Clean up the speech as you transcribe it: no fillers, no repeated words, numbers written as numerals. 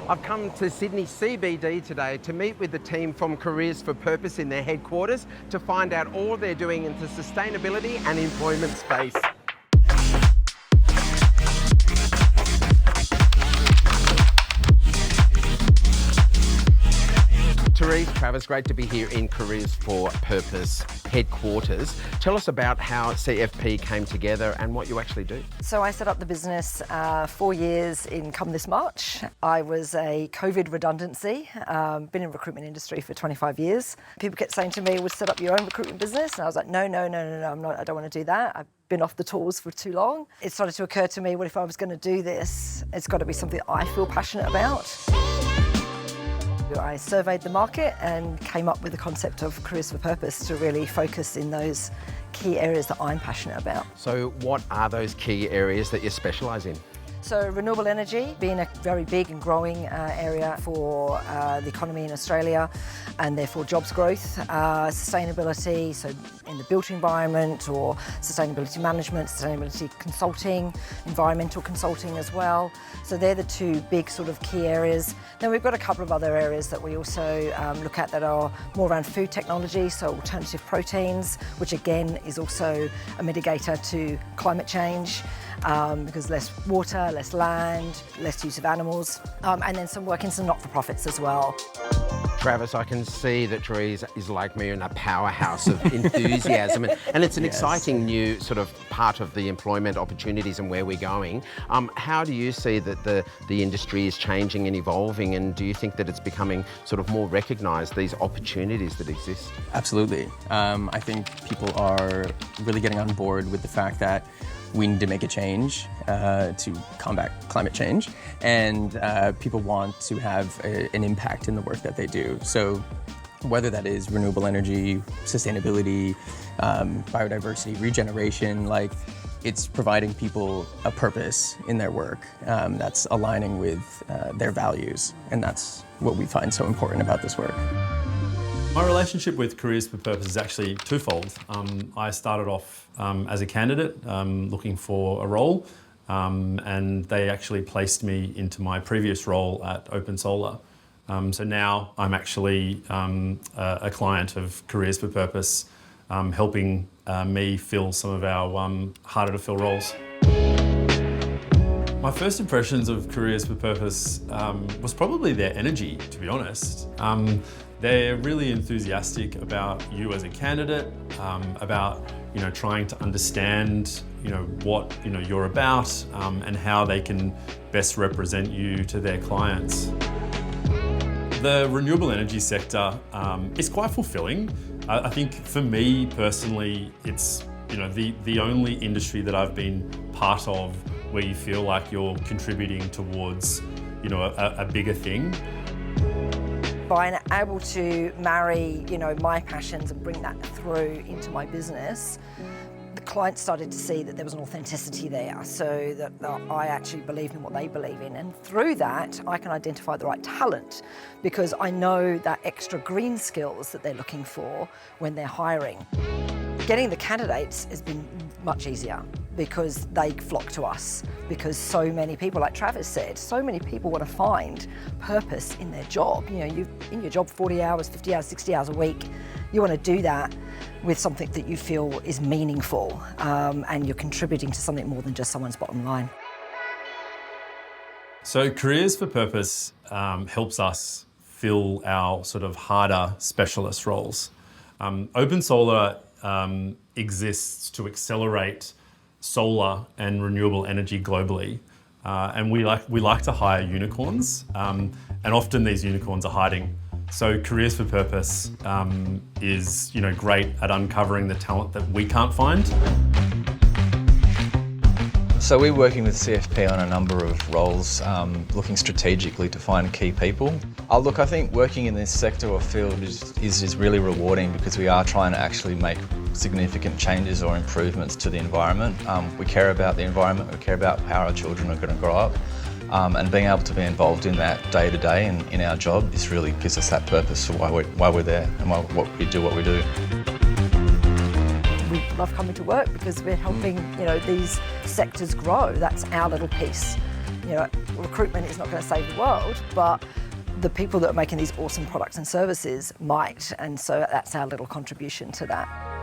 I've come to Sydney CBD today to meet with the team from Careers for Purpose in their headquarters to find out all they're doing in the sustainability and employment space. Therese, Travis, great to be here in Careers for Purpose headquarters. Tell us about how CFP came together and what you actually do. So I set up the business 4 years come this March. I was a COVID redundancy, been in the recruitment industry for 25 years. People kept saying to me, "Would set up your own recruitment business?" And I was like, no, I don't want to do that. I've been off the tools for too long. It started to occur to me, what if I was going to do this? It's got to be something I feel passionate about. I surveyed the market and came up with the concept of Careers for Purpose to really focus in those key areas that I'm passionate about. So what are those key areas that you specialise in? So renewable energy being a very big and growing area for the economy in Australia and therefore jobs growth. Sustainability, so in the built environment or sustainability management, sustainability consulting, environmental consulting as well. So they're the two big sort of key areas. Then we've got a couple of other areas that we also look at that are more around food technology, so alternative proteins, which again is also a mitigator to climate change. Because less water, less land, less use of animals, and then some work in some not-for-profits as well. Travis, I can see that Therese is like me in a powerhouse of enthusiasm and it's an exciting new sort of part of the employment opportunities and where we're going. How do you see that the industry is changing and evolving, and do you think that it's becoming sort of more recognised, these opportunities that exist? Absolutely. I think people are really getting on board with the fact that we need to make a change to combat climate change, and people want to have an impact in the work that they do. So whether that is renewable energy, sustainability, biodiversity, regeneration, it's providing people a purpose in their work that's aligning with their values, and that's what we find so important about this work. My relationship with Careers for Purpose is actually twofold. I started off as a candidate looking for a role, and they actually placed me into my previous role at OpenSolar. So now I'm actually a client of Careers for Purpose, helping me fill some of our harder to fill roles. My first impressions of Careers for Purpose was probably their energy, to be honest. They're really enthusiastic about you as a candidate, about trying to understand what you're about, and how they can best represent you to their clients. The renewable energy sector is quite fulfilling. I think for me personally, it's the only industry that I've been part of where you feel like you're contributing towards a bigger thing. By able to marry, my passions and bring that through into my business, the clients started to see that there was an authenticity there, so that I actually believed in what they believe in. And through that, I can identify the right talent, because I know that extra green skills that they're looking for when they're hiring. Getting the candidates has been much easier because they flock to us, because so many people, like Travis said, so many people want to find purpose in their job. You're in your job 40 hours, 50 hours, 60 hours a week. You want to do that with something that you feel is meaningful, and you're contributing to something more than just someone's bottom line. So Careers for Purpose helps us fill our sort of harder specialist roles. OpenSolar exists to accelerate solar and renewable energy globally, and we like to hire unicorns, and often these unicorns are hiding. So Careers for Purpose is great at uncovering the talent that we can't find. So we're working with CFP on a number of roles, looking strategically to find key people. Look, I think working in this sector or field is really rewarding, because we are trying to actually make significant changes or improvements to the environment. We care about the environment, we care about how our children are going to grow up, and being able to be involved in that day to day and in our job, this really gives us that purpose for why we're there and what we do. We love coming to work because we're helping these sectors grow. That's our little piece You know, recruitment is not going to save the world, but the people that are making these awesome products and services might, and so that's our little contribution to that.